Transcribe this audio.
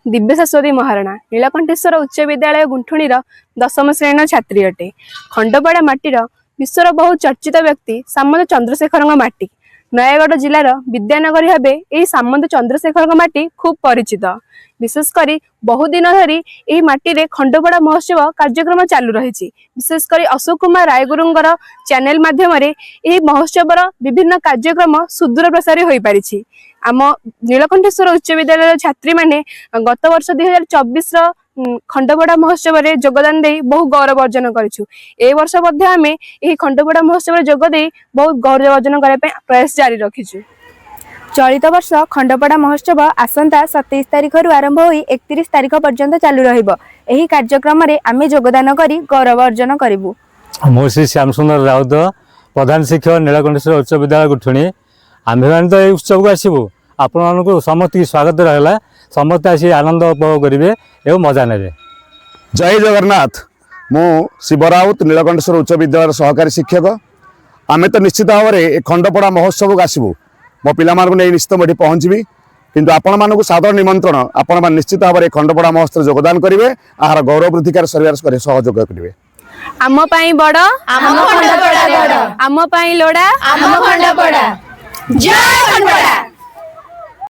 दिव्यशाश्वती महाराणा नीलकंठेश्वर उच्च विद्यालय गुंठुणीर 10म श्रेणी छात्री अटे। खंडपड़ा माटीर विश्वर बहु चर्चित व्यक्ति सामंत चंद्रशेखर माटी। नयागढ़ जिलार विद्यानगरी भाव यह सामंत चंद्रशेखर माटी खूब परिचित। विशेषकर बहुदिन धरी यह माटी रे खंडपड़ा महोत्सव कार्यक्रम चालू रही। विशेषकर अशोक कुमार रायगुरुंगर चैनल माध्यम यह महोत्सव विभिन्न कार्यक्रम सुदूर प्रसारी हो पारी। आम नीलकंठेश्वर उच्च विद्यालय छात्री माने गत वर्ष 2024 खंडपड़ा महोत्सव रे योगदान दे बहुत गौरव अर्जन करिछु। ए वर्ष मध्ये आमे एही खंडपड़ा महोत्सव रे जोग दे बहुत गौरव अर्जन करे पे प्रयास जारी रखिछु। चलित वर्ष खंडपड़ा महोत्सव आसंता 27 तारिख रु आरंभ होई 31 तारिख पर्यंत चालू रहिबो। एही कार्यक्रम रे आमे योगदान करी गौरव अर्जन करिबु। मो श्री श्याम सुंदर राउत प्रधान शिक्षक नीलकंठेश्वर उच्च विद्यालय गुठुणी आम्भे मैंने तो यही उत्सव को आसबू आपण मानक समस्त की स्वागत रहा। समस्त आसी आनंद उपभोग करेंगे एवं मजा ने। जय जगन्नाथ। मु शिव राउत नीलकंठेश्वर उच्च विद्यालय सहकारी शिक्षक। आमे तो निश्चित भाव में खंडपड़ा महोत्सव को आसबू। मो पिला नहीं निश्चित मुझे पहुँची किंतु आपण मानक सादर निमंत्रण। आपण निश्चित भाव में खंडपड़ा महोत्सव योगदान करेंगे। आहार गौरव वृद्धिकार सहयोग करेंगे। आम पाई बड़ आम पाई लोड़ा जय खंडपड़ा।